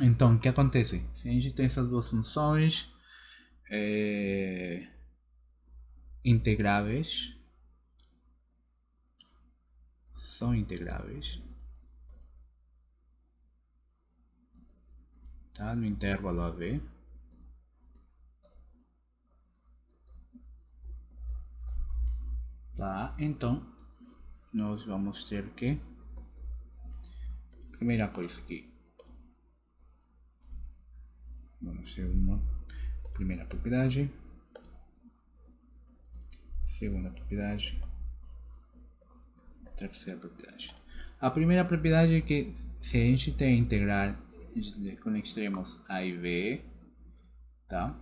Então, o que acontece? Se a gente tem essas duas funções é, integráveis, são integráveis, tá? No intervalo AB, tá? Então, nós vamos ter que, primeira coisa aqui, vamos ter uma primeira propriedade, segunda propriedade, terceira propriedade. A primeira propriedade é que se a gente tem integral com extremos A e B, tá?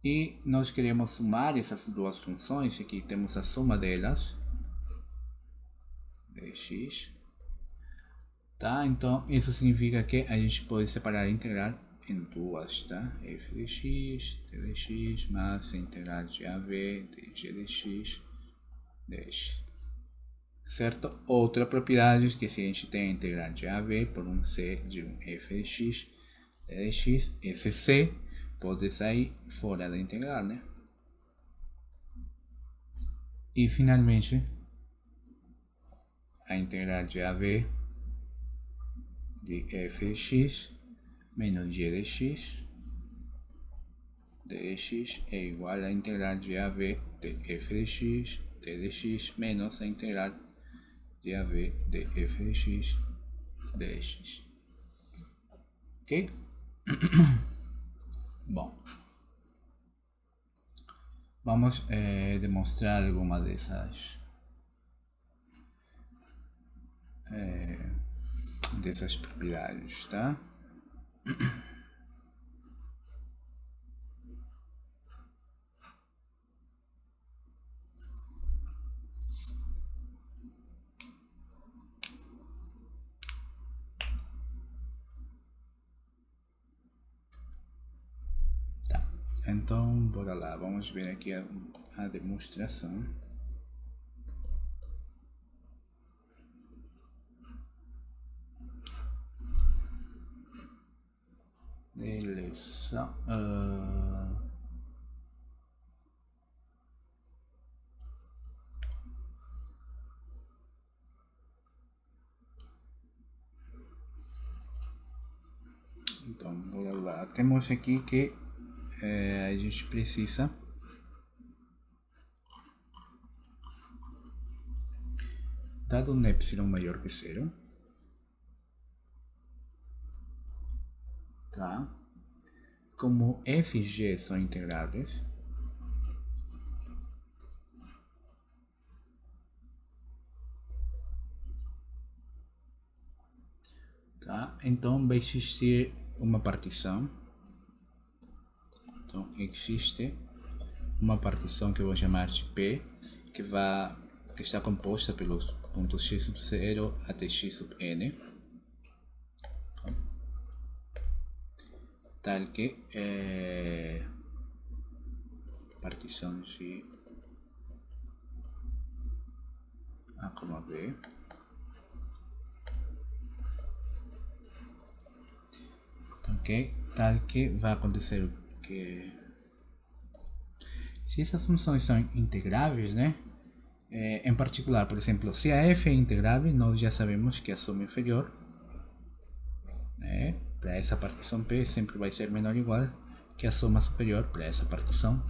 E nós queremos somar essas duas funções, aqui temos a soma delas, dx, tá? Então isso significa que a gente pode separar a integral em duas, tá? f de x, t de x, mais a integral de AB de g de x, dx. Certo? Outra propriedade que se a gente tem a integral de AB por um c de um f de x, t de x, esse c pode sair fora da integral, né? E finalmente a integral de AB de f de x menos g de x dx é igual à integral de AB de f de x t de x menos a integral de AB de f de x dx. Ok? Bom, vamos demonstrar alguma dessas propriedades, tá? Então, bora lá, vamos ver aqui a demonstração. Beleza. Então, bora lá. Temos aqui que a gente precisa dado um epsilon maior que zero, tá? Como f e g são integráveis, tá? Então vai existir uma partição. Então existe uma partição que eu vou chamar de P, que está composta pelos pontos x sub 0 até x sub n, tal que partição de A, B, ok? Tal que vai acontecer que se essas funções são integráveis, né? Em particular, por exemplo, se a f é integrável, nós já sabemos que a soma inferior, né, para essa partição P sempre vai ser menor ou igual que a soma superior para essa partição,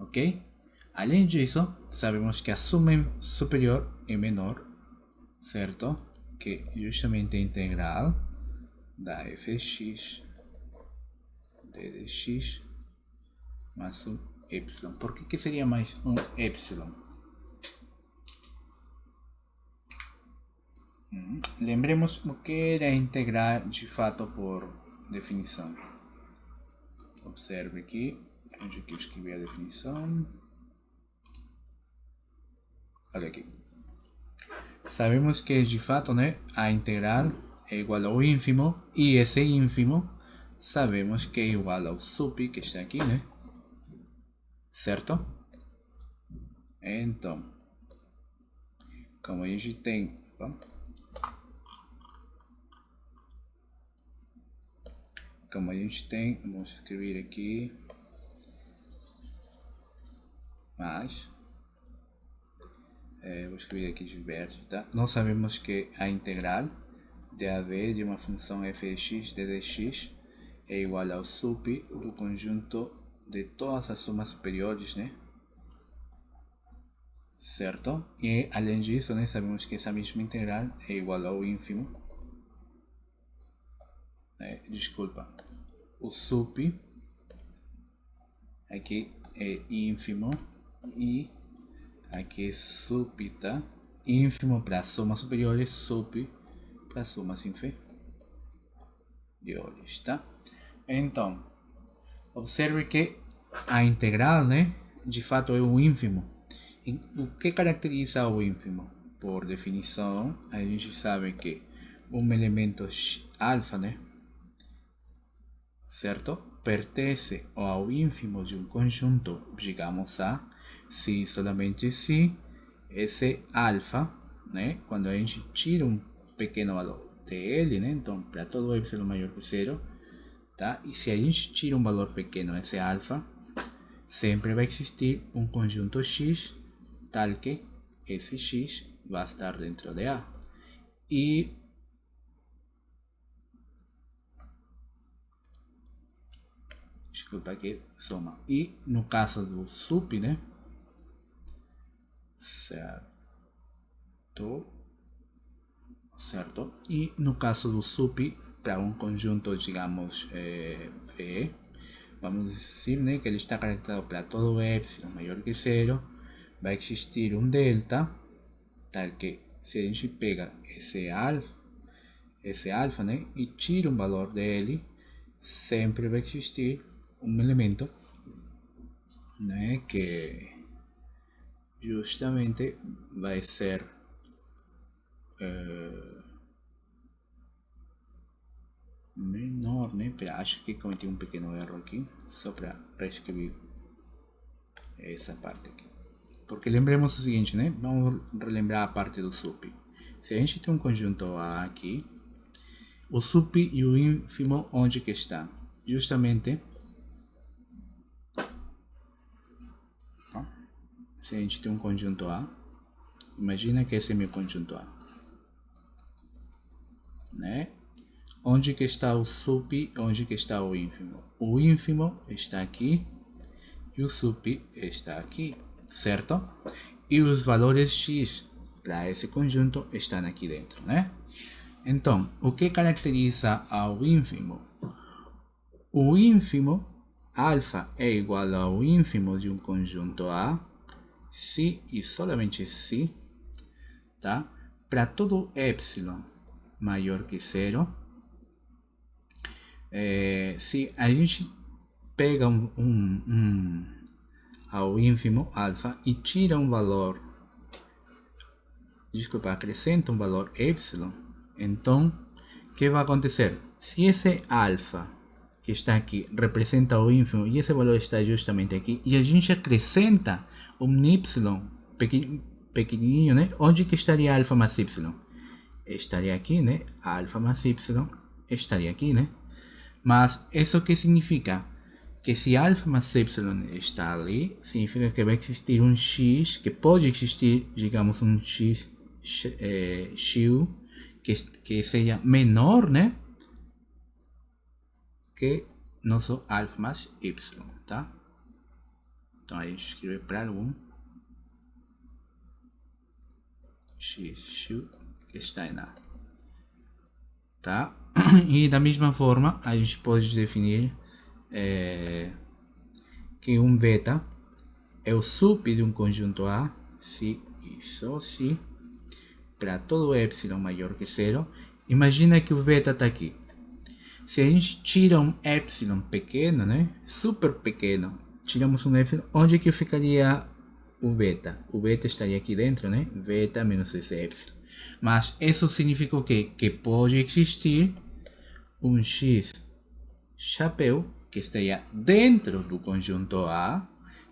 ok? Além disso, sabemos que a soma superior é menor, certo? Que justamente a integral da f de x d de x mais um epsilon. Por que seria mais um epsilon? Lembremos o que era integrar de fato por definição. Observe aqui, onde que eu escrevi a definição. Olha aqui. Sabemos que de fato, né, a integral é igual ao ínfimo, e esse ínfimo sabemos que é igual ao sup, que está aqui, né? Certo? Então, como a gente tem, como a gente tem, vamos escrever aqui, mais, vou escrever aqui diverge, tá? Nós sabemos que a integral de AV de uma função f de x ddx é igual ao sup do conjunto de todas as somas superiores, né? Certo? E além disso, né, sabemos que essa mesma integral é igual ao ínfimo, desculpa, o sup aqui é ínfimo e aqui é sup, tá? Ínfimo para somas superiores, sup para somas inferiores, tá? Então, observe que a integral, né, de fato é o ínfimo. E o que caracteriza o ínfimo? Por definição, a gente sabe que um elemento alfa, né, certo? Pertence ao ínfimo de um conjunto, digamos A, se somente se esse alfa, né, quando a gente tira um pequeno valor dele, né, então para todo epsilon maior que zero, tá? E se a gente tira um valor pequeno, esse alfa, sempre vai existir um conjunto X, tal que esse X vai estar dentro de A. E desculpa aqui, soma. E no caso do sup, né? Certo. E no caso do sup, para um conjunto, digamos, V, vamos dizer, né, que ele está caracterizado para todo epsilon maior que zero, vai existir um delta, tal que se a gente pega esse alfa, né, e tira um valor dele, sempre vai existir um elemento, né, que justamente vai ser menor, né? Pero acho que cometi um pequeno erro aqui, só para reescrever essa parte aqui. Porque lembremos o seguinte, né? Vamos relembrar a parte do sup. Se a gente tem um conjunto A aqui, o sup e o ínfimo onde que está? Justamente, se a gente tem um conjunto A, imagina que esse é meu conjunto A, né? Onde que está o sup, onde que está o ínfimo? O ínfimo está aqui e o sup está aqui, certo? E os valores x para esse conjunto estão aqui dentro, né? Então, o que caracteriza ao ínfimo? O ínfimo, alfa é igual ao ínfimo de um conjunto A, se e somente se, tá? Para todo epsilon maior que zero, se a gente pega ao ínfimo alfa e tira um valor, desculpa, acrescenta um valor epsilon, então o que vai acontecer? Se esse alfa que está aqui representa o ínfimo e esse valor está justamente aqui, e a gente acrescenta um y pequenininho, né? Onde que estaria alfa mais y? Estaria aqui, né? Alfa mais y estaria aqui, né? Mas isso que significa? Que se alfa mais y está ali, significa que vai existir um x, que pode existir, digamos, um x que seja menor, né, que nosso alfa mais y, tá? Então a gente escreve para algum x que está em A, tá? E da mesma forma a gente pode definir que um beta é o sup de um conjunto A, se e só se, para todo epsilon maior que zero. Imagina que o beta está aqui. Se a gente tira um epsilon pequeno, né, super pequeno, tiramos um epsilon, onde que ficaria o beta? O beta estaria aqui dentro, né? Beta menos esse epsilon. Mas isso significa o quê? Que pode existir um x chapéu que esteja dentro do conjunto A,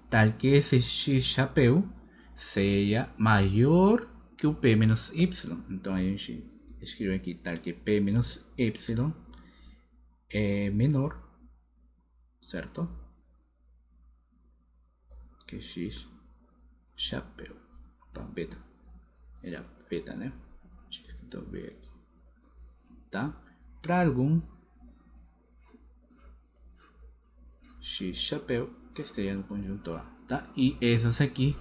tal que esse x chapéu seja maior que o p menos y. Então a gente escreve aqui tal que p menos y é menor, certo? Que x chapéu. Opa, beta. Era beta, né? Tinha escrito B aqui. Tá? Para algum x chapéu que esteja no conjunto A. Tá? E essas aqui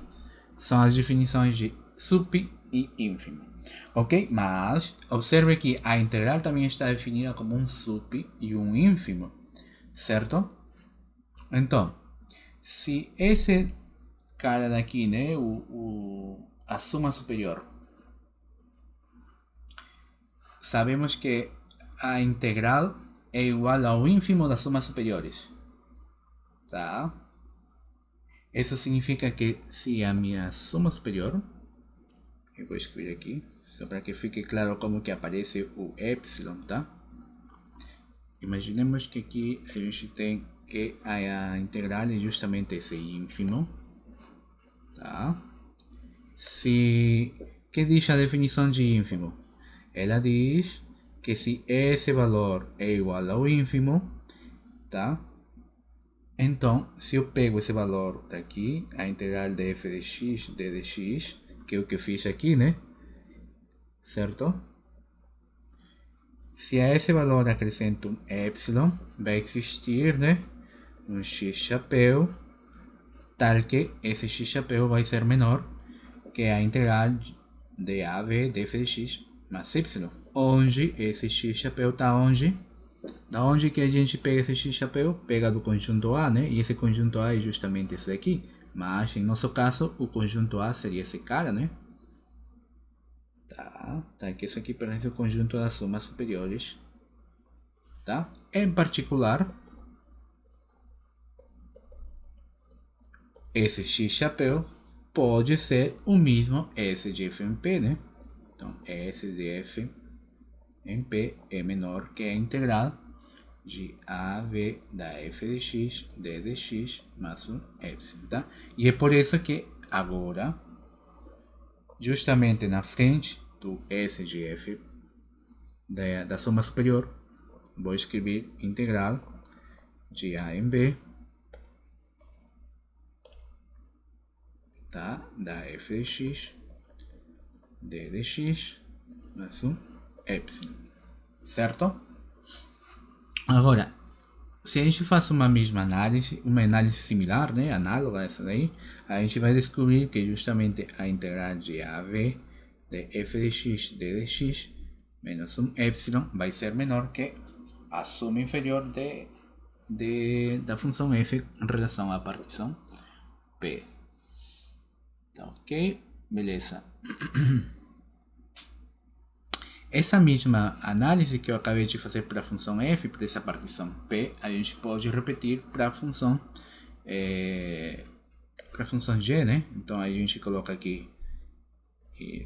são as definições de sup e ínfimo. Ok? Mas observe que a integral também está definida como um sup e um ínfimo. Certo? Então, se esse cara daqui, né, a suma superior, sabemos que a integral é igual ao ínfimo das sumas superiores. Tá? Isso significa que se a minha suma superior, eu vou escrever aqui, só para que fique claro como que aparece o epsilon, tá? Imaginemos que aqui a gente tem que a integral é justamente esse ínfimo, tá? Se que diz a definição de ínfimo? Ela diz que se esse valor é igual ao ínfimo, tá? Então, se eu pego esse valor daqui, a integral de f de x, d de x, que é o que eu fiz aqui, né? Certo? Se a esse valor acrescento um epsilon, vai existir, né, um x chapéu, tal que esse x chapéu vai ser menor que a integral de AV de f de x mais y. Onde esse x chapéu está onde? Da onde que a gente pega esse x chapéu? Pega do conjunto A, né? E esse conjunto A é justamente esse aqui. Mas, em nosso caso, o conjunto A seria esse cara, né? Tá, que isso aqui pertence ao conjunto das sumas superiores. Tá? Em particular, esse x chapéu pode ser o mesmo S de f em P, né? Então, S de f em P é menor que a integral de AV da f de x, d de x, mais um epsilon, tá? E é por isso que agora, justamente na frente do S de f da soma superior, vou escrever integral de A em B, tá? Da f de x, d de x, mais um epsilon, certo? Agora, se a gente faz uma mesma análise, uma análise similar, né, análoga a essa daí, a gente vai descobrir que justamente a integral de AV de f de x, d de x, menos um epsilon, vai ser menor que a suma inferior da função f em relação à partição P. Tá ok? Beleza. Essa mesma análise que eu acabei de fazer para a função f, para essa partição P, a gente pode repetir para a função g, né? Então a gente coloca aqui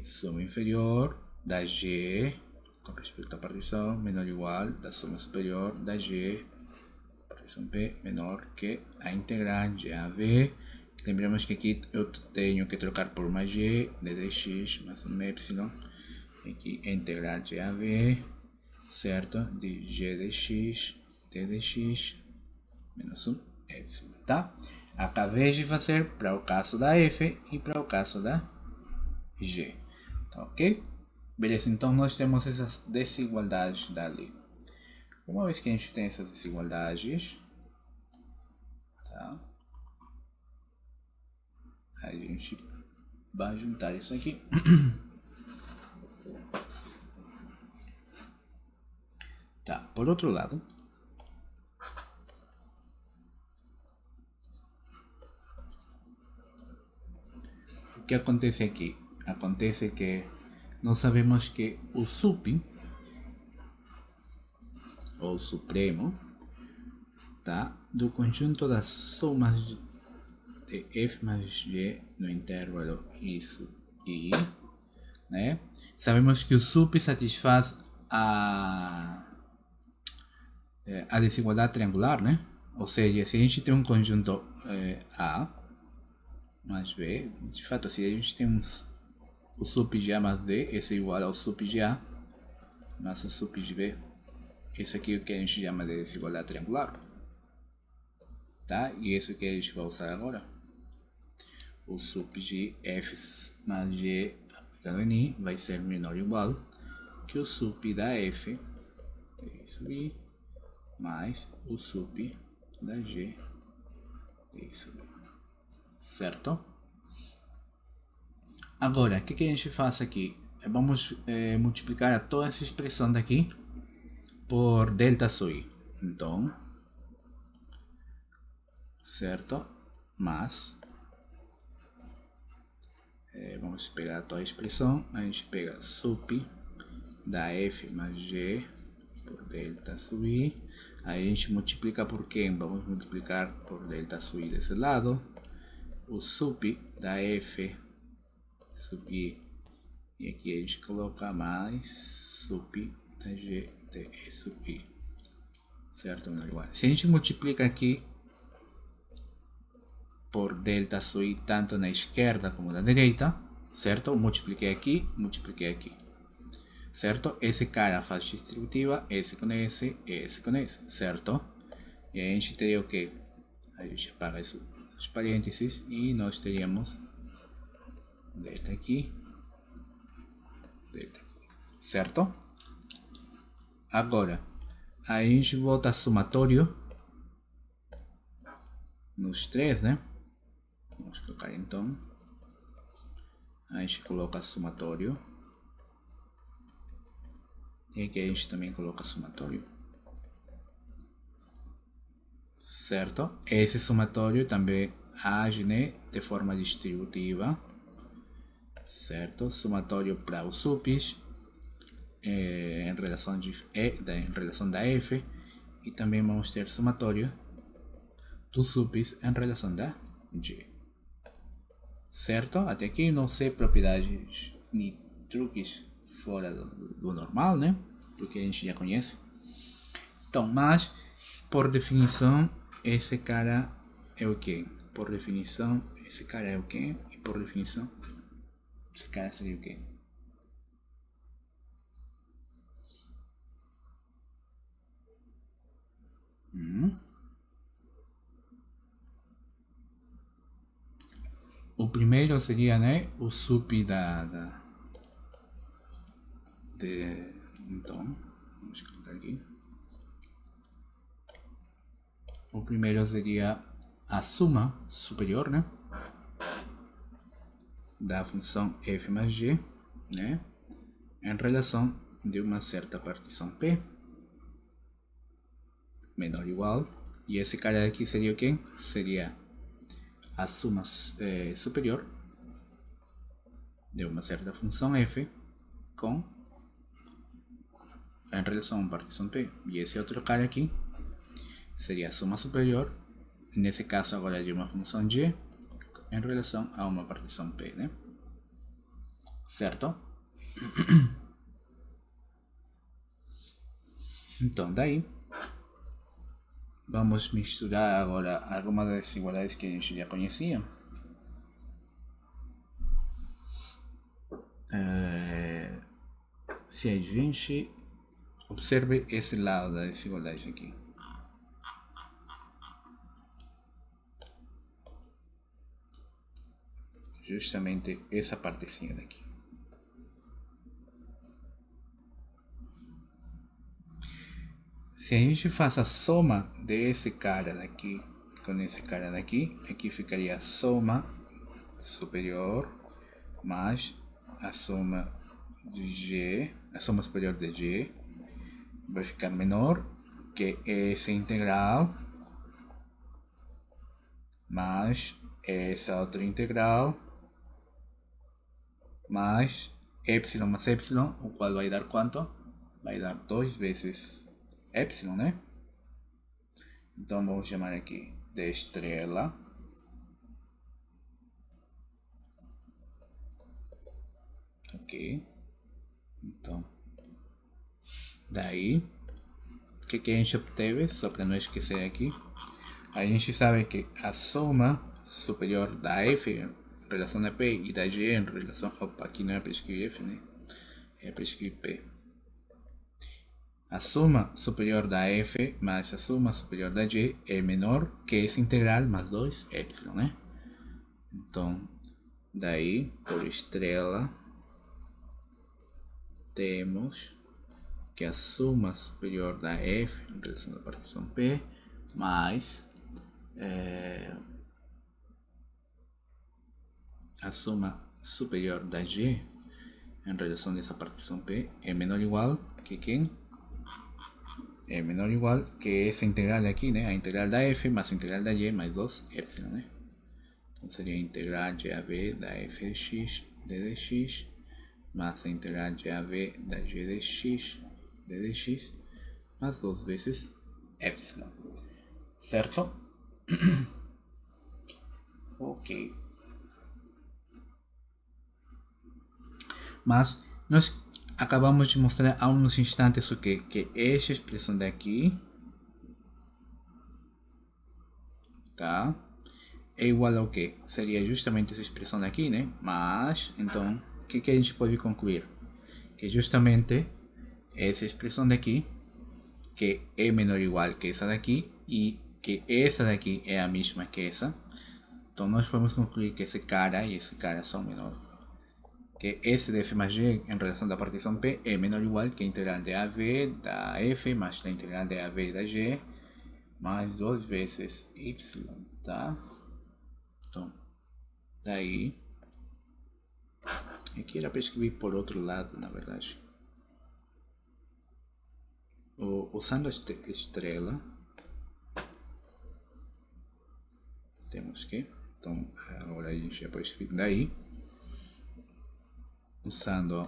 soma inferior da g com respeito à partição menor ou igual da soma superior da g partição P menor que a integral de AV. Lembramos que aqui eu tenho que trocar por uma g, d de x mais um epsilon. Aqui a integral de AV, certo? De g de x, d de x, menos um epsilon, tá? Acabei de fazer para o caso da f e para o caso da g, tá ok? Beleza, então nós temos essas desigualdades dali. Uma vez que a gente tem essas desigualdades, tá? A gente vai juntar isso aqui. Tá, por outro lado, o que acontece aqui? Acontece que nós sabemos que o sup, ou supremo, tá, do conjunto das somas de f mais g no intervalo isso e, né? Sabemos que o sup satisfaz a desigualdade triangular, né? Ou seja, se a gente tem um conjunto A mais B, de fato, se a gente tem o sup de A mais B, esse é igual ao sup de A mais o sup de B, Isso aqui é o que a gente chama de desigualdade triangular. Tá? E isso que a gente vai usar agora. O sup de f mais g aplicado em i vai ser menor ou igual que o sup da f d sub i mais o sup da g d sub i. Certo? Agora, o que a gente faz aqui? Vamos multiplicar toda essa expressão daqui por delta sub i. Então, certo? Mas vamos pegar toda a expressão. A gente pega sup da f mais g por delta sub i. Aí a gente multiplica por quem? Vamos multiplicar por delta sub i desse lado. O sup da f sub i. E aqui a gente coloca mais sup da g de sub i. Certo? Se a gente multiplica aqui por delta sub i tanto na esquerda como na direita, certo? Multipliquei aqui, certo? Esse cara faz distributiva, esse com esse, certo? E a gente teria o que? A gente apaga isso, os parênteses, e nós teríamos delta aqui, certo? Agora, a gente volta somatório nos três, né? Vamos colocar então. A gente coloca somatório. E aqui a gente também coloca somatório. Certo? Esse somatório também age, né, de forma distributiva. Certo? Somatório para os sups em relação da f. E também vamos ter somatório dos sups em relação da g. Certo? Até aqui não sei propriedades nem truques fora do normal, né? Do que a gente já conhece. Então, mas por definição esse cara é o que? Por definição esse cara é o que? E por definição esse cara seria o que? O primeiro seria, né, o sup então, vamos colocar aqui. O primeiro seria a suma superior, né, da função f mais g, né, em relação de uma certa partição P menor ou igual. E esse cara aqui seria o quê? Seria a suma superior de uma certa função f em relação a uma partição P. E esse outro cara aqui seria a suma superior, nesse caso agora de uma função g, em relação a uma partição P, né? Certo? Então, daí vamos misturar agora algumas das desigualdades que a gente já conhecia. Se a gente observe esse lado da desigualdade aqui. Justamente essa partezinha daqui. Se a gente faz a soma desse cara daqui com esse cara daqui, aqui ficaria a soma superior mais a soma de g, a soma superior de g vai ficar menor que essa integral mais essa outra integral mais epsilon mais epsilon, o qual vai dar quanto? Vai dar 2 vezes epsilon, né? Então vamos chamar aqui de estrela. Ok. Então, daí, o que a gente obteve? Só para não esquecer aqui. A gente sabe que a soma superior da f em relação a p e da g em relação... Opa, aqui não é para escrever f, né? É para escrever p. a suma superior da f mais a suma superior da y é menor que essa integral mais 2 epsilon, né? Então, daí, por estrela, temos que a suma superior da f em relação da partição P mais a soma superior da g em relação dessa partição P é menor ou igual que quem? É menor ou igual que essa integral aqui, né? A integral da f mais a integral da y mais 2 epsilon, né? Então seria a integral de AB da f de x d dx mais a integral de AB da g de x d dx mais 2 vezes epsilon, certo? Ok. Mas nós acabamos de mostrar há uns instantes o que esta expressão daqui, tá, é igual ao que? Seria justamente essa expressão daqui, né? Mas, então, o que a gente pode concluir? Que justamente essa expressão daqui, que é menor ou igual que essa daqui, e que essa daqui é a mesma que essa. Então, nós podemos concluir que esse cara e esse cara são menores. Que S de f mais g em relação da partição P é menor ou igual que a integral de AV da f mais a integral de AV da g mais 2 vezes y, tá? Então, daí, aqui era para escrever por outro lado, na verdade. Usando a estrela, temos que, então, agora a gente já pode escrever daí, usando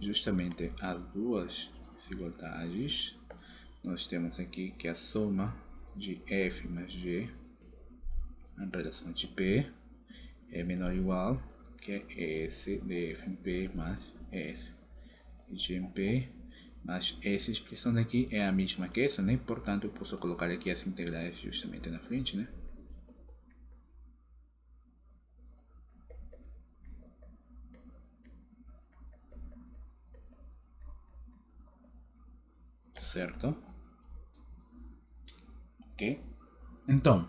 justamente as duas desigualdades, nós temos aqui que a soma de f mais g em relação de P é menor ou igual que S de f em P mais S de g em P, mas essa expressão daqui é a mesma que essa, né? Portanto, eu posso colocar aqui as integrais justamente na frente, né? Certo? Ok? Então,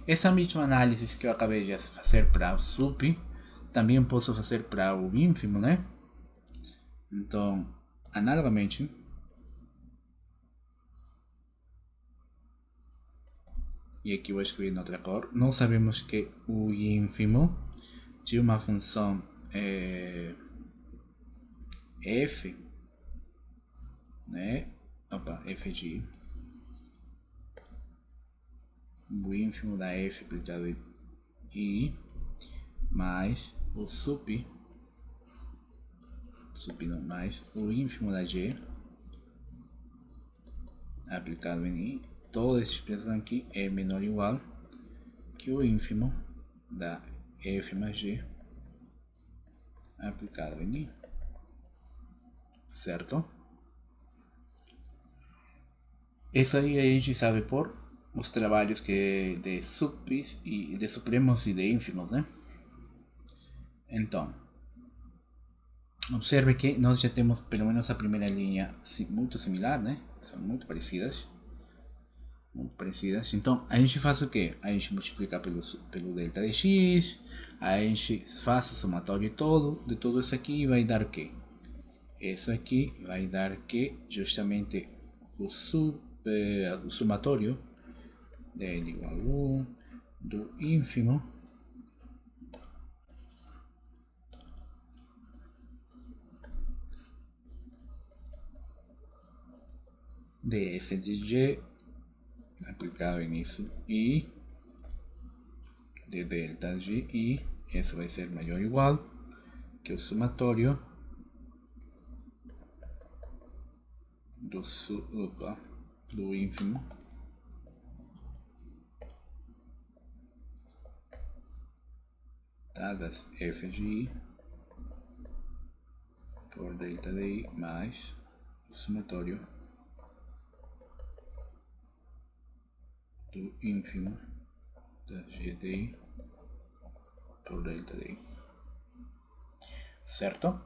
essa mesma análise que eu acabei de fazer para o sup, também posso fazer para o ínfimo, né? Então, analogamente, e aqui eu vou escrever em outra cor, nós sabemos que o ínfimo de uma função f, né? Opa, f de o ínfimo da f aplicado em i mais o sup não, mais o ínfimo da g aplicado em i, toda essa expressão aqui é menor ou igual que o ínfimo da f mais g aplicado em i, certo? Isso aí a gente sabe por os trabalhos que de supis e de supremos e de ínfimos, né? Então, observe que nós já temos pelo menos a primeira linha muito similar, né? São muito parecidas. Muito parecidas. Então, a gente faz o que? A gente multiplica pelo delta de x, a gente faz o somatório todo de tudo isso aqui e vai dar o que? Isso aqui vai dar que justamente o somatório de n igual a 1 do ínfimo de f de g aplicado nisso e de delta g i, isso vai ser maior ou igual que o somatório do ínfimo dadas f de i por delta de i mais o somatório do ínfimo da g de i por delta de i, certo?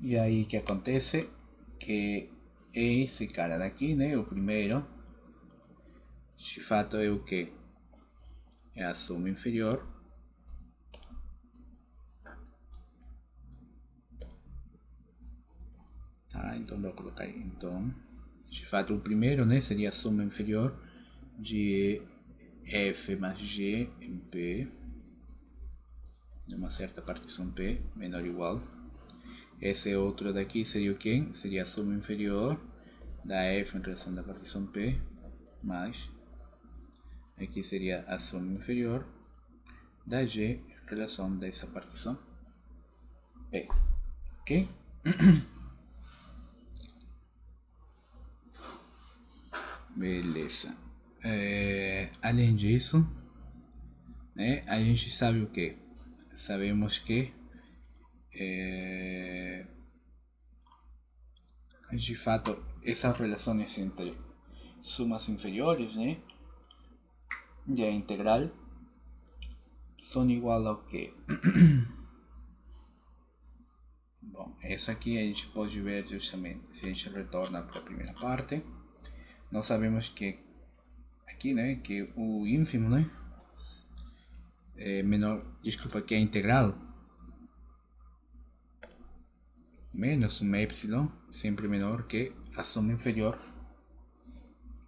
E aí que acontece? que é esse cara daqui, né? O primeiro. De fato é o que? É a soma inferior. Tá, então vou colocar aí. Então, de fato o primeiro, né, seria a soma inferior de F mais G em P, de uma certa partição P, menor ou igual. Esse outro daqui seria o quê? Seria a soma inferior da F em relação da partição P, mais, aqui seria a soma inferior da G em relação dessa partição P, ok? Beleza. Além disso, né, a gente sabe o que? Sabemos que de fato essas relações entre sumas inferiores, né, e a integral são igual ao que? Bom, isso aqui a gente pode ver justamente se a gente retorna para a primeira parte. Nós sabemos que aqui, né, que o ínfimo, né, é menor, desculpa, que a integral menos um epsilon sempre menor que a soma inferior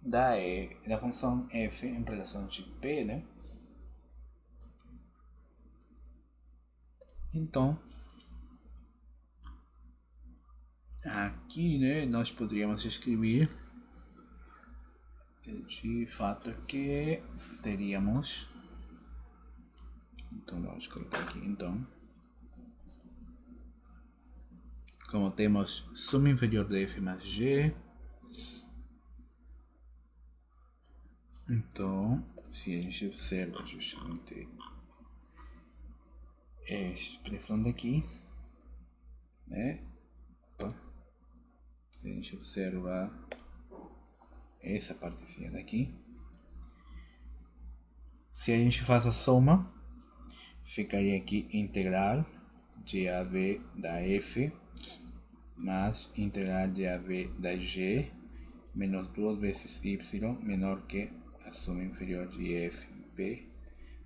da função f em relação a p, né? Então, aqui, né, nós poderíamos escrever de fato que teríamos, então vamos colocar aqui, então, como temos soma inferior de f mais g, então se a gente observa justamente essa expressão daqui, né? Opa. Se a gente observa essa partezinha daqui, se a gente faz a soma, ficaria aqui integral de AV da F mais integral de AV da G menos 2 vezes Y menor que a soma inferior de F em P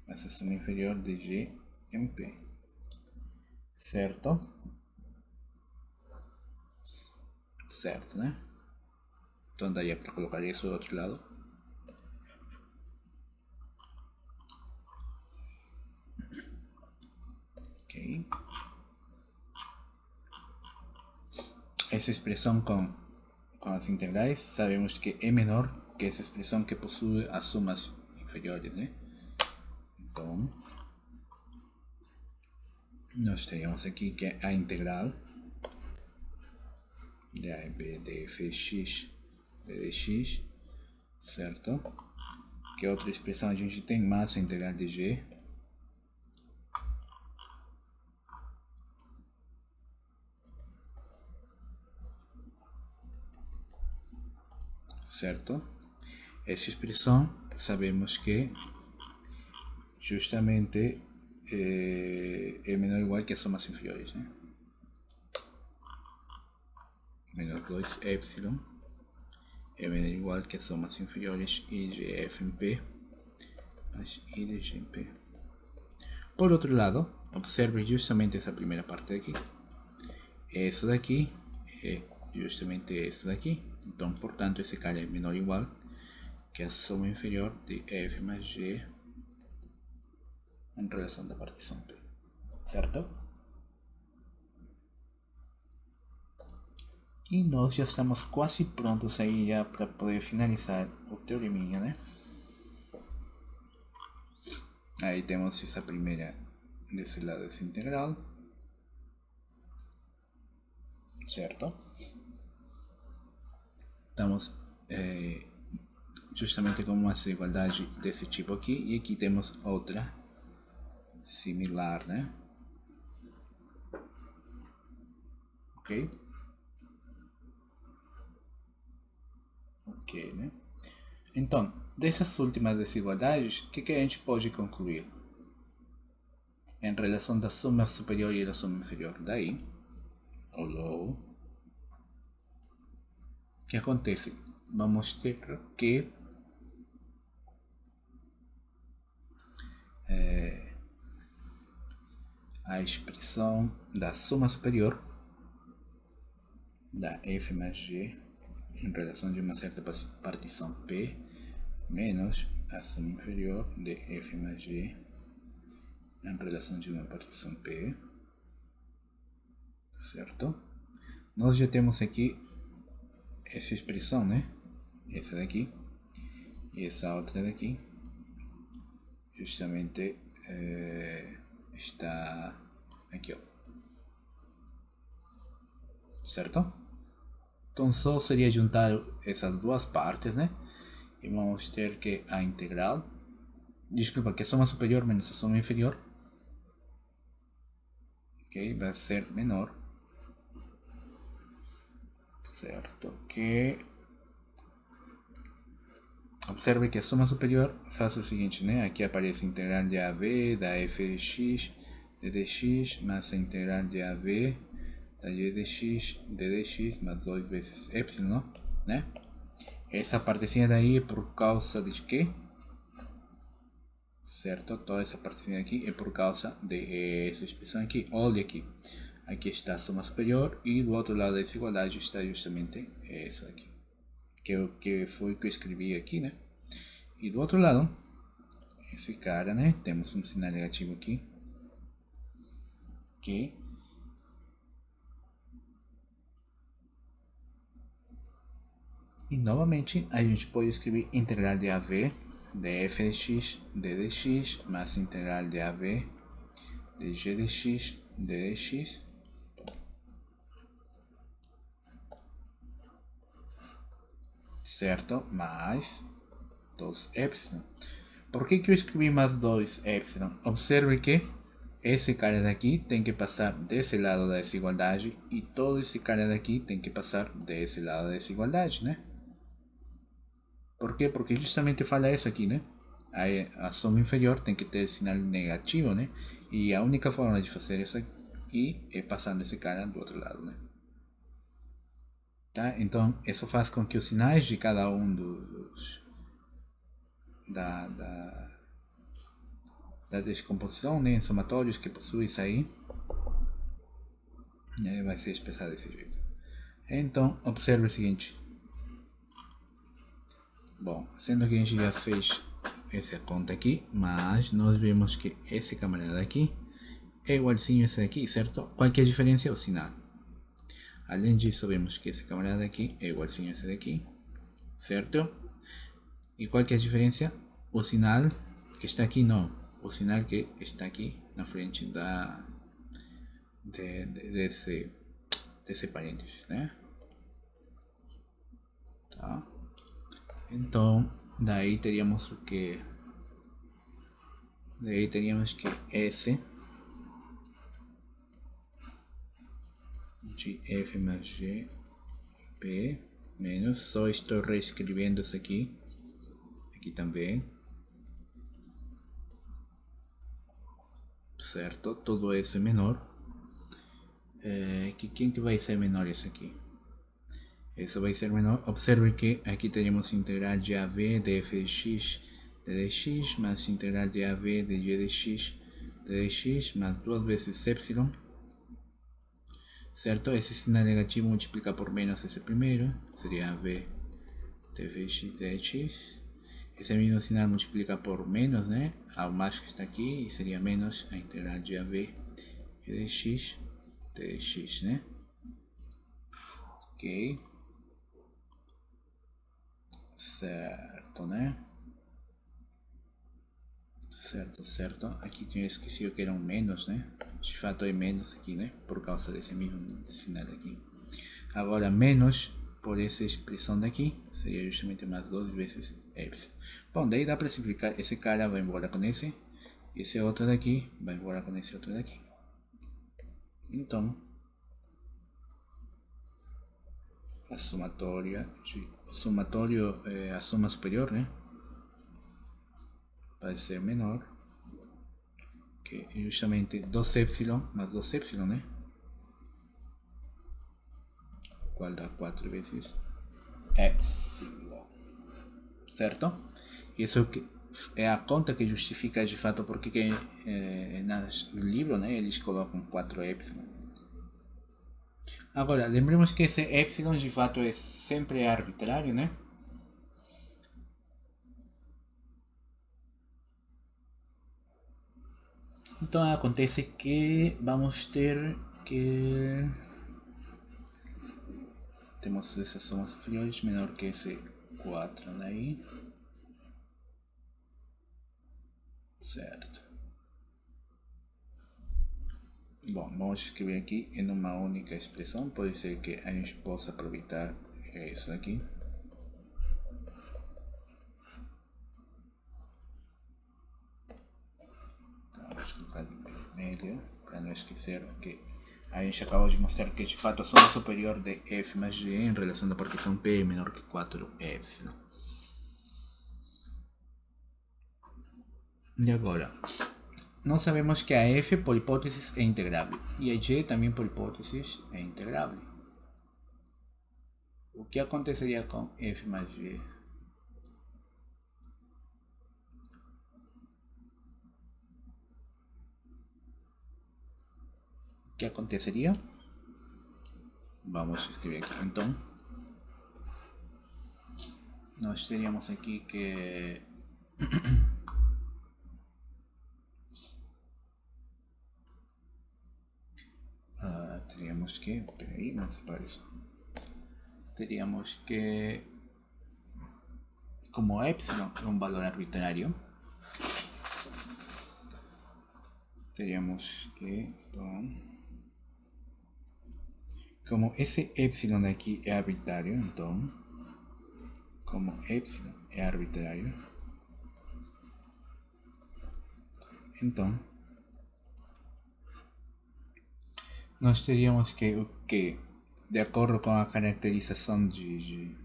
mais a soma inferior de G em P. Certo? Certo, né? Então daria para colocar isso do outro lado. Ok. Essa expressão com as integrais, sabemos que é menor que essa expressão que possui as sumas inferiores, né? Então, nós teríamos aqui que a integral de a b de fx de dx, certo? Que outra expressão a gente tem mais a integral de g, certo? Essa expressão sabemos que justamente é menor ou igual que as somas inferiores, né? Menos 2 epsilon é menor ou igual que as somas inferiores I de f em p mais I de g em p. Por outro lado, observe justamente essa primeira parte aqui. Essa daqui é justamente essa daqui. Então, portanto, esse cara é menor ou igual que a soma inferior de f mais g em relação da partição p, certo? E nós já estamos quase prontos aí já para poder finalizar o teoreminha, né? Aí temos essa primeira desse lado, essa integral, certo? Estamos justamente com uma desigualdade desse tipo aqui, e aqui temos outra similar, né? Ok? Ok, né? Então, dessas últimas desigualdades, o que a gente pode concluir? Em relação da soma superior e da soma inferior, daí, ou logo, que acontece? Vamos ter que a expressão da soma superior da f mais g em relação de uma certa partição P menos a soma inferior de f mais g em relação de uma partição P, certo? Nós já temos aqui essa expressão, né? Essa daqui e essa outra daqui justamente está aqui, ó, certo? Então só seria juntar essas duas partes, né? E vamos ter que a integral, desculpa, que a soma superior menos a soma inferior, ok, vai ser menor, certo? Que observe que a soma superior faz o seguinte, né? Aqui aparece a integral de AV da f de x d de x mais a integral de AV da y de x d de x mais 2 vezes epsilon, né? Essa partezinha daí é por causa de quê? Certo? Toda essa partezinha aqui é por causa de essa expressão aqui. Olha aqui. Aqui está a soma superior e do outro lado da desigualdade está justamente essa aqui. Que foi o que eu escrevi aqui, né? E do outro lado, esse cara, né? Temos um sinal negativo aqui. Que e novamente a gente pode escrever integral de AV de f de x d de x mais integral de AV de g de x d de x certo? Mais 2 epsilon. Por que eu escrevi mais 2 epsilon? Observe que esse cara daqui tem que passar desse lado da desigualdade e todo esse cara daqui tem que passar desse lado da desigualdade, né? Por quê? Porque justamente fala isso aqui, né? A soma inferior tem que ter sinal negativo, né? E a única forma de fazer isso aqui é passando esse cara do outro lado, né? Tá? Então, isso faz com que os sinais de cada um dos da descomposição, né, em somatórios que possui isso aí, vai ser expressado desse jeito. Então, observe o seguinte. Bom, sendo que a gente já fez essa conta aqui, mas nós vemos que esse camarada aqui é igualzinho a esse daqui, certo? Qual que é a diferença? É o sinal. Além disso, vemos que esse camarada aqui é igualzinho a esse daqui, certo? E qual que é a diferença? O sinal que está aqui, não. O sinal que está aqui na frente desse parênteses, né? Tá? Então, daí teríamos o que? Daí teríamos que S de F mais G P menos, só estou reescrevendo isso aqui também, certo? Tudo isso é menor. Quem que vai ser menor isso aqui? Isso vai ser menor. Observe que aqui teremos integral de AV de f de x d de x mais integral de AV de y de x d de x mais 2 vezes epsilon, certo? Esse sinal negativo multiplica por menos esse primeiro, seria AV de f de x d de x. Esse mesmo sinal multiplica por menos, né? Ao mais que está aqui, e seria menos a integral de AV de x d de x, né? Ok. Certo, né? Certo. Aqui tinha esquecido que era um menos, né? De fato é menos aqui, né? Por causa desse mesmo sinal aqui. Agora, menos por essa expressão daqui seria justamente mais 2 vezes epsilon. Bom, daí dá para simplificar. Esse cara vai embora com esse. Esse outro daqui vai embora com esse outro daqui. Então, a soma superior, né? Vai ser menor que justamente 2 epsilon mais 2 epsilon, né? Igual a 4 vezes epsilon, certo? Isso é a conta que justifica de fato porque no livro, né, eles colocam 4 epsilon. Agora, lembremos que esse epsilon de fato é sempre arbitrário, né? Então acontece que vamos ter que temos essas somas superiores menor que esse 4 daí, certo? Bom, vamos escrever aqui em uma única expressão, pode ser que a gente possa aproveitar isso aqui. Então, vamos colocar em vermelho, para não esquecer que a gente acaba de mostrar que de fato a soma superior de f mais g em relação à partição p é menor que 4epsilon. E agora, nós sabemos que a f por hipótese é integrável e a g também por hipótese é integrável. O que aconteceria com f mais g? O que aconteceria? Vamos escrever aqui então. Nós teríamos aqui que teríamos que, peraí, vamos separar isso. Teríamos que, como epsilon é um valor arbitrário, teríamos que, então, como esse epsilon aqui é arbitrário, então, como epsilon é arbitrário, então, nós teríamos que o que, de acordo com a caracterização que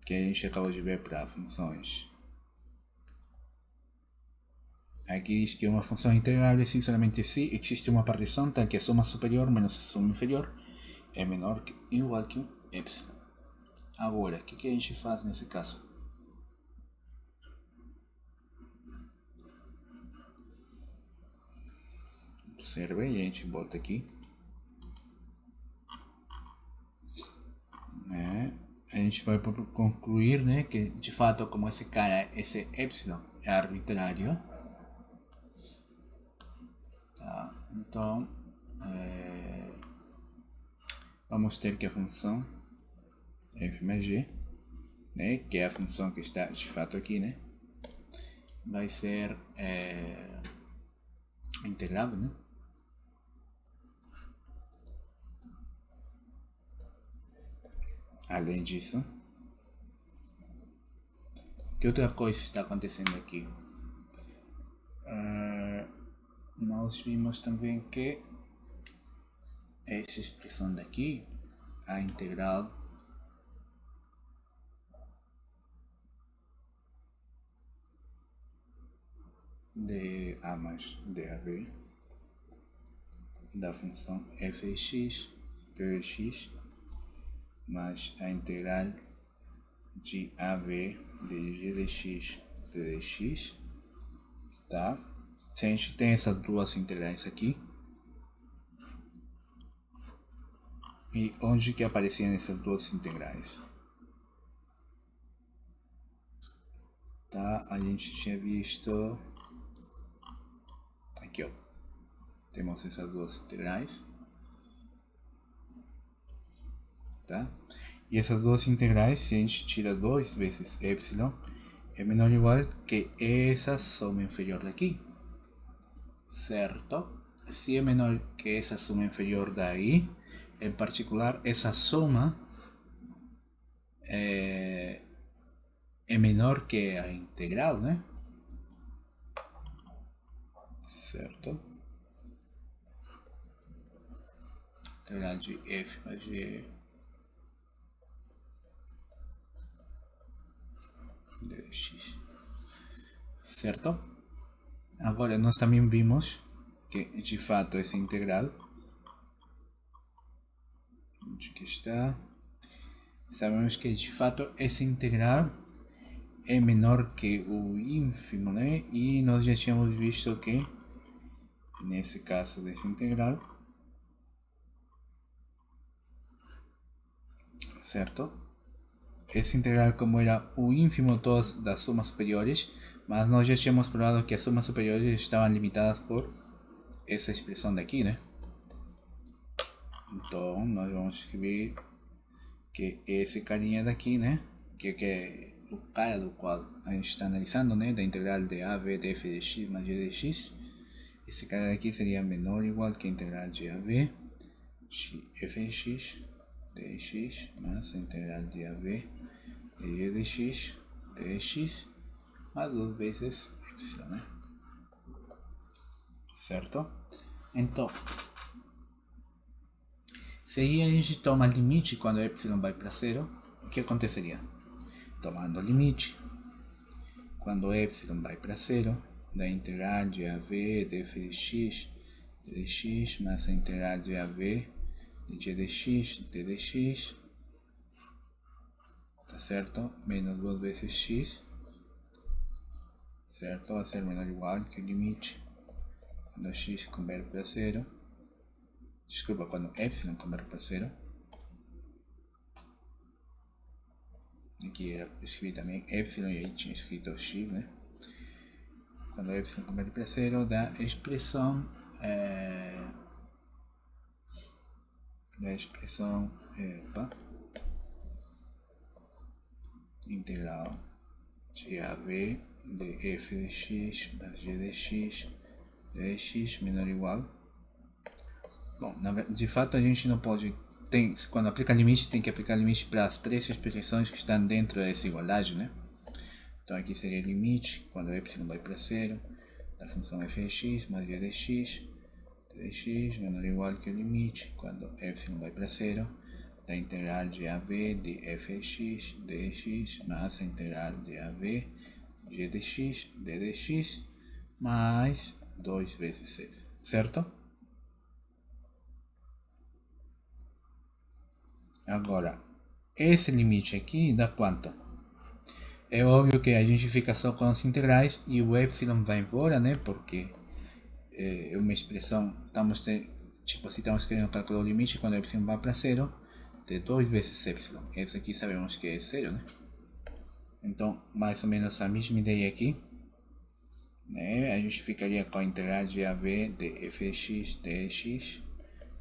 a gente acabou de ver para funções, aqui diz que uma função integrável se somente se existe uma partição tal que a soma superior menos a soma inferior é menor que igual que um epsilon. Agora, o que a gente faz nesse caso? Observe e a gente volta aqui. A gente vai concluir, né, que de fato como esse epsilon é arbitrário, tá? Então vamos ter que a função f mais g, né, que é a função que está de fato aqui, né, vai ser integrável, né? Além disso, que outra coisa está acontecendo aqui? Nós vimos também que essa expressão daqui, a integral de a mais dAv da função f de x de x mais a integral de AV de g de x de dx, tá? Se a gente tem essas duas integrais aqui, e onde que apareciam essas duas integrais? Tá? A gente tinha visto aqui, ó. Temos essas duas integrais, tá? E essas duas integrais, se a gente tira 2 vezes epsilon, é menor ou igual que essa soma inferior daqui, certo? Se é menor que essa soma inferior daí, em particular essa soma é menor que a integral, né? Certo? Integral de f mais g de x, certo? Agora nós também vimos que de fato essa integral, onde que está, sabemos que de fato essa integral é menor que o ínfimo, né? E nós já tínhamos visto que nesse caso dessa integral, certo? Essa integral como era o ínfimo todas das sumas superiores, mas nós já tínhamos provado que as sumas superiores estavam limitadas por essa expressão daqui, né? Então nós vamos escrever que esse carinha daqui, né? Que é o cara do qual a gente está analisando, né? Da integral de AV de f de x mais g de x. Esse cara daqui seria menor ou igual que a integral de AV f de x dx mais a integral de AV de g de x dx mais 2 vezes epsilon, né? Certo? Então, se aí a gente toma limite quando epsilon vai para zero, o que aconteceria? Tomando limite, quando epsilon vai para zero, da integral de AV de f de x dx mais a integral de AV de g de x dx, tá certo? Menos 2 vezes x, certo? Vai ser menor ou igual que o limite quando x converte para zero, desculpa, quando epsilon converte para zero. Aqui eu escrevi também epsilon e aí tinha escrito x, né? Quando epsilon converte para zero, dá expressão integral de AV de f de x mais g de x dx menor ou igual. Bom, de fato a gente não pode, quando aplica limite, tem que aplicar limite para as três expressões que estão dentro dessa igualdade, né? Então aqui seria limite quando epsilon vai para zero da função f de x mais g de x dx menor ou igual que o limite quando epsilon vai para zero da integral de AV de f de x dx mais a integral de AV g de x dx mais 2 vezes epsilon, certo? Agora, esse limite aqui dá quanto? É óbvio que a gente fica só com as integrais e o epsilon vai embora, né? Porque é uma expressão, tipo, se estamos querendo calcular o limite quando o epsilon vai para zero, de 2 vezes epsilon. Esse aqui sabemos que é zero, né? Então, mais ou menos a mesma ideia aqui, né? A gente ficaria com a integral de AV de f de x dx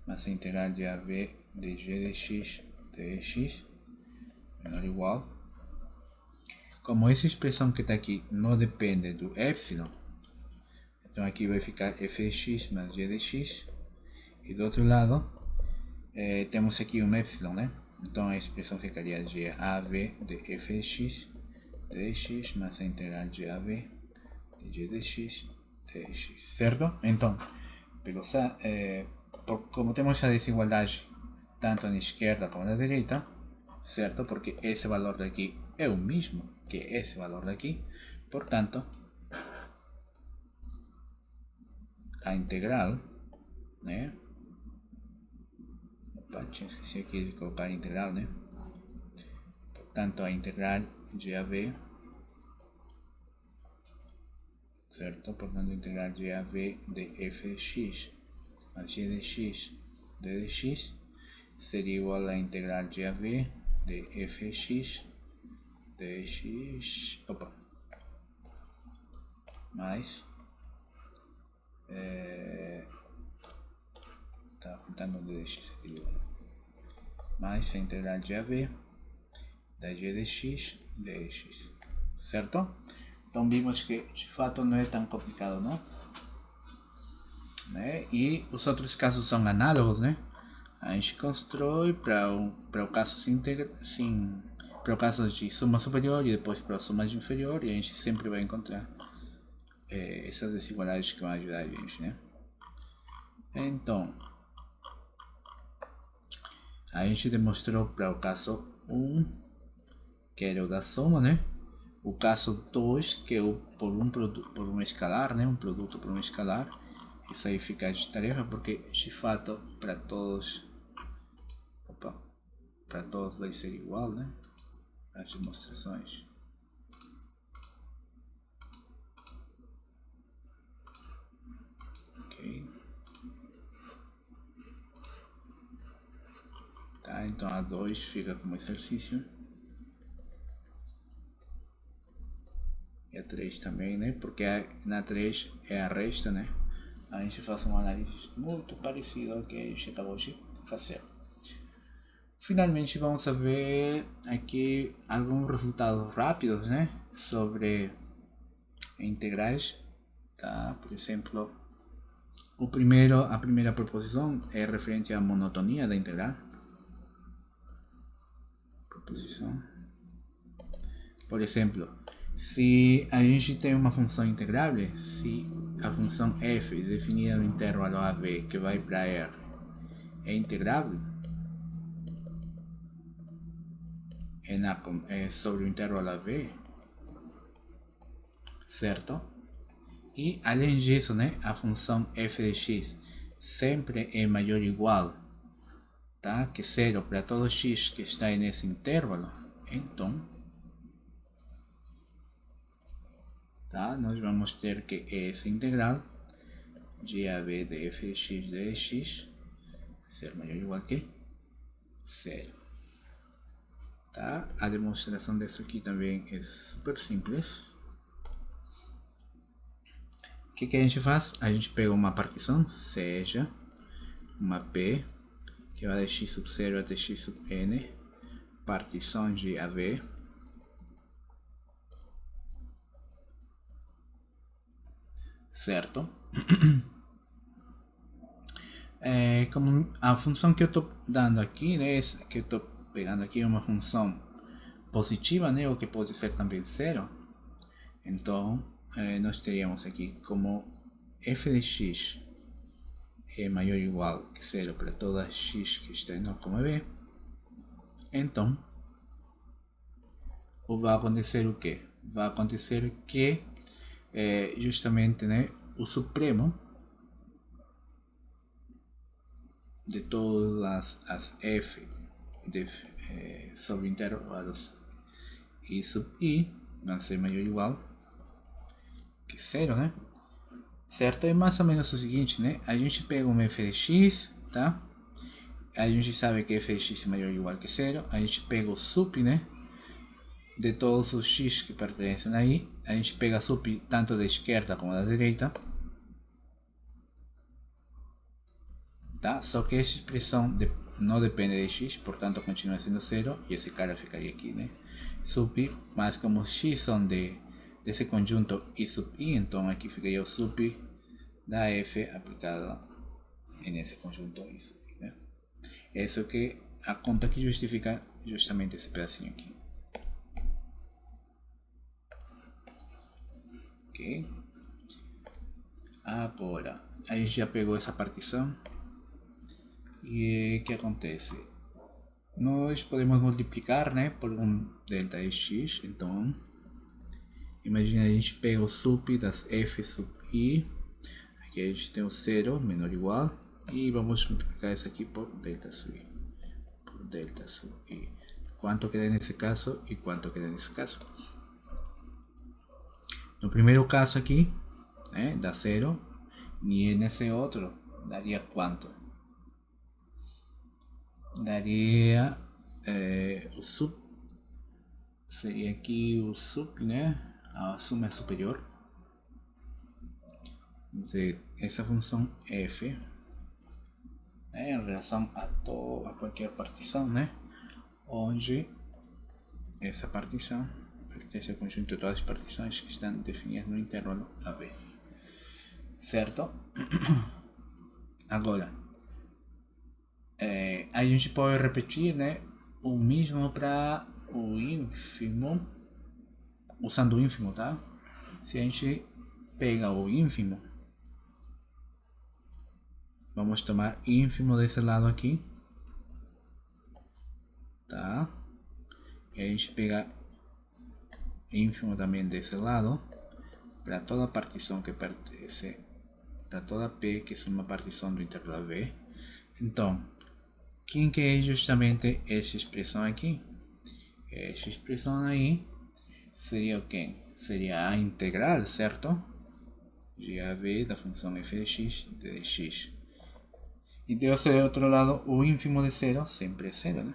mais a integral de AV de g de x dx menor ou igual. Como essa expressão que está aqui não depende do epsilon, então aqui vai ficar f de x mais g de x. E do outro lado, temos aqui um epsilon, né? Então a expressão ficaria de AV de f de x dx mais a integral de AV de g de x dx, certo? Então, como temos a desigualdade tanto na esquerda como na direita, certo? Porque esse valor daqui é o mesmo que esse valor daqui, portanto, a integral, né? Opa, tinha esquecido aqui de colocar a integral, né? Portanto, a integral de AV, certo? Portanto, a integral de AV de f de x mais g de x dx seria igual à integral de AV de f de x dx, mais tá faltando um dx aqui do lado, mais a integral de AV da g de x dx, certo? Então vimos que de fato não é tão complicado, não? Né? E os outros casos são análogos, né? A gente constrói para o caso para o caso de soma superior e depois para a soma inferior, e a gente sempre vai encontrar essas desigualdades que vão ajudar a gente, né? Então, a gente demonstrou para o caso 1, que era o da soma, né? O caso 2, que é o por um escalar, né? Um produto por um escalar. Isso aí fica de tarefa, porque de fato para todos para todos vai ser igual, né? As demonstrações. Ok. Tá, então a 2 fica como exercício. E a 3 também, né? Porque na 3 é a resta, né? A gente faz uma análise muito parecida ao que a gente acabou de fazer. Finalmente vamos ver aqui alguns resultados rápidos, né? Sobre integrais, tá? Por exemplo, a primeira proposição é referente à monotonia da integral. Proposição. Por exemplo, se a gente tem uma função integrável, se a função f definida no intervalo AB que vai para R é integrável, sobre o intervalo AB, certo? E além disso, né, a função f de x sempre é maior ou igual, tá, que 0 para todo x que está nesse intervalo. Então, tá, nós vamos ter que essa integral de AB de f de x de x ser maior ou igual que 0. Tá? A demonstração disso aqui também é super simples. O que a gente faz? A gente pega uma partição, seja uma P que vai de x sub 0 até x sub n, partição de AB, certo? Como a função que eu estou dando aqui, né, que eu estou pegando aqui é uma função positiva, né, ou que pode ser também zero. Então, nós teríamos aqui como f de x é maior ou igual que 0 para toda x que está em 0,b. Então, vai acontecer o que? Vai acontecer que justamente, né, o supremo de todas as f sobre intervalos i sub i vai ser maior ou igual que 0, né? Certo? É mais ou menos o seguinte, né? A gente pega um f de x, tá? A gente sabe que f de x é maior ou igual que 0. A gente pega o sup, né? De todos os x que pertencem aí. A gente pega sup tanto da esquerda como da direita. Tá? Só que essa expressão não depende de x, portanto continua sendo 0. E esse cara ficaria aqui, né? Sup, mas como x são desse conjunto i sub i, então aqui ficaria o sup da f aplicada nesse conjunto i sub i, né? Essa é que a conta que justifica justamente esse pedacinho aqui. Ok? Agora, a gente já pegou essa partição. E o que acontece? Nós podemos multiplicar, né, por um delta de x. Então, imagina a gente pega o sup das f sub i. Aqui a gente tem o 0 menor ou igual. E vamos multiplicar isso aqui por delta sub i. Por delta sub i. Quanto queda nesse caso e quanto queda nesse caso. No primeiro caso aqui, né, dá 0. E nesse outro, daria quanto? Daria o sub, seria aqui o sub, né? A suma superior de essa função f, né, em relação a qualquer partição, né? Onde essa partição pertence ao conjunto de todas as partições que estão definidas no intervalo AB, certo? Agora, a gente pode repetir, né, o mesmo para o ínfimo, usando o ínfimo, tá? Se a gente pega o ínfimo, vamos tomar ínfimo desse lado aqui, tá? E a gente pega ínfimo também desse lado, para toda partição que pertence, para toda P que é uma partição do intervalo B. Então, ¿Quién que es justamente esa expresión aquí? Esa expresión ahí sería o qué? Sería a integral, ¿cierto? De a v da función f de x de x. Y de otro lado, o ínfimo de cero sempre é zero, né?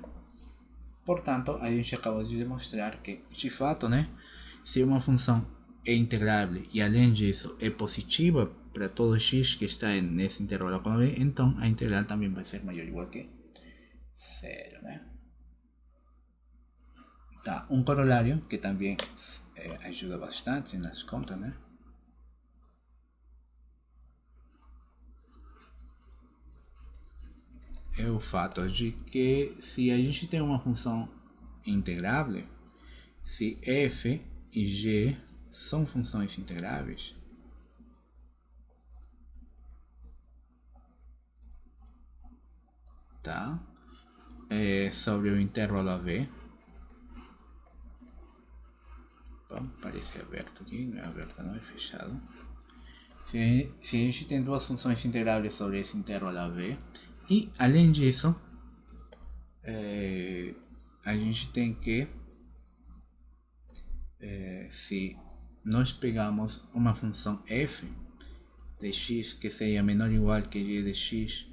Portanto, a gente acabou de demonstrar que, de fato, né, se uma função é integrável e além disso é positiva para todo x que está nesse intervalo com a b, então a integral também vai ser maior ou igual que zero, né? Tá, um corolário que também ajuda bastante nas contas, né? É o fato de que se a gente tem uma função integrável, se f e g são funções integráveis, tá? Sobre o intervalo AV, bom, parece aberto aqui, não é aberto não, é fechado. Se a gente tem duas funções integráveis sobre esse intervalo AV, e além disso, a gente tem que, se nós pegamos uma função f de x que seja menor ou igual que y de x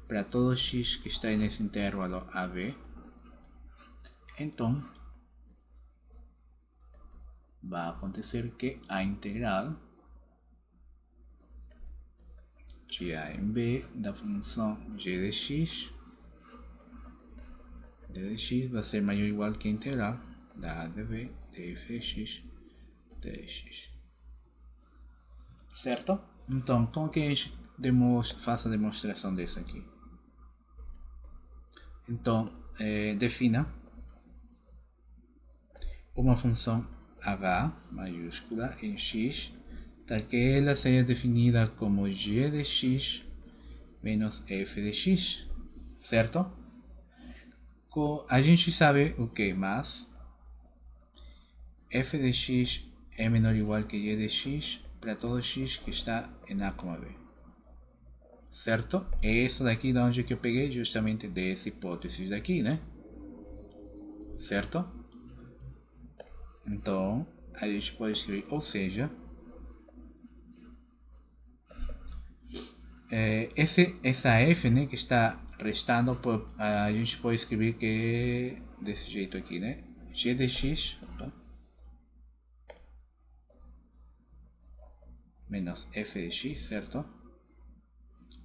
para todo x que está nesse intervalo AB, então vai acontecer que a integral de a em b da função g de x d de x vai ser maior ou igual que a integral da a de b de f de x de x. Certo? Então, como que a gente faz a demonstração disso aqui? Então, defina uma função h maiúscula em x, tal que ela seja definida como g de x menos f de x, certo? A gente sabe o que mais? F de x é menor ou igual que y de x para todo x que está em a, b. Certo? É isso daqui da onde que eu peguei justamente dessa hipótese daqui, né? Certo? Então, a gente pode escrever, ou seja, essa f, né, que está restando, a gente pode escrever que é desse jeito aqui, né? G de x menos f de x, certo?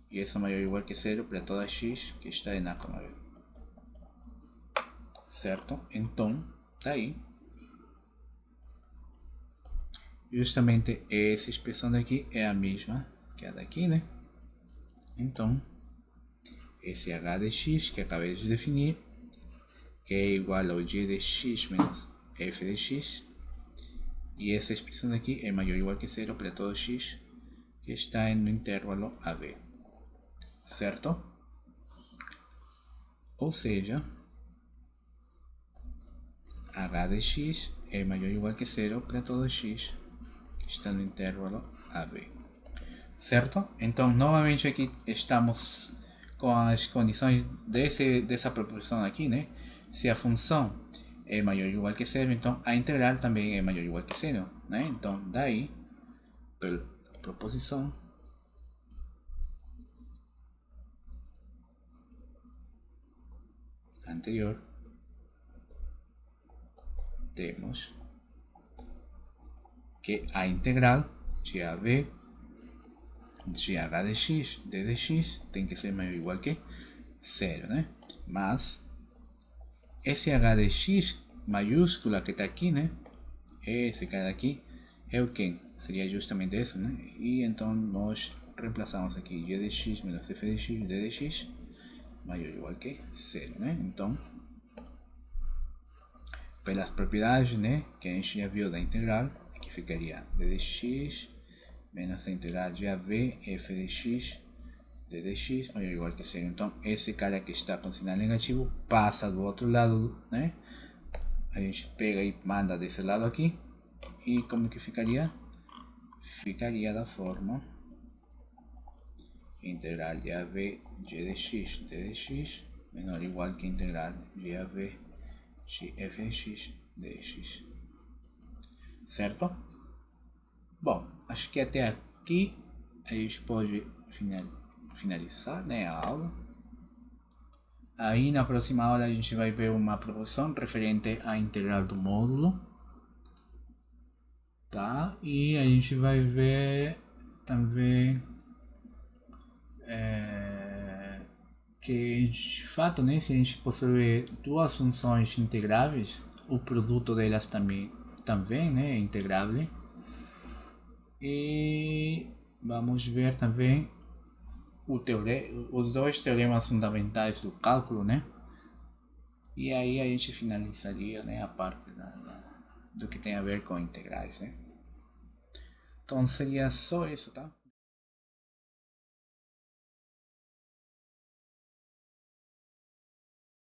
E isso é maior ou igual que zero para toda x que está em a, b. Certo? Então, tá aí. Justamente essa expressão daqui é a mesma que a daqui, né? Então, esse h de x que acabei de definir, que é igual ao g de x menos f de x, e essa expressão daqui é maior ou igual que zero para todo x que está no intervalo AB, certo? Ou seja, h de x é maior ou igual que zero para todo x que está no intervalo AB, certo? Então, novamente aqui estamos com as condições dessa proporção aqui, né? Se a função é maior ou igual que zero, então a integral também é maior ou igual que zero, né? Então, daí, pela proposição, anterior, temos que a integral de AB de h de x, d de x tem que ser maior ou igual que zero, né? Mas esse h de x maiúscula que está aqui, né? Esse cara aqui é o que? Seria justamente esse, né? E então nós reemplaçamos aqui g de x menos f de x, d de x maior ou igual que zero, né? Então, pelas propriedades, né, que a gente já viu da integral, aqui ficaria d de x menos a integral de AB f de x d de x maior ou igual que zero. Então, esse cara que está com sinal negativo passa do outro lado, né? A gente pega e manda desse lado aqui. E como que ficaria? Ficaria da forma integral de AB g de x d de x menor ou igual que integral de AV de fx dx. Certo? Bom, acho que até aqui a gente pode finalizar, né, a aula. Aí na próxima aula a gente vai ver uma proporção referente à integral do módulo, tá? E a gente vai ver também que de fato, né, se a gente possui duas funções integráveis, o produto delas também, né, é integrável. E vamos ver também os dois teoremas fundamentais do cálculo, né? E aí a gente finalizaria, né, a parte do que tem a ver com integrais, né? Então seria só isso, tá?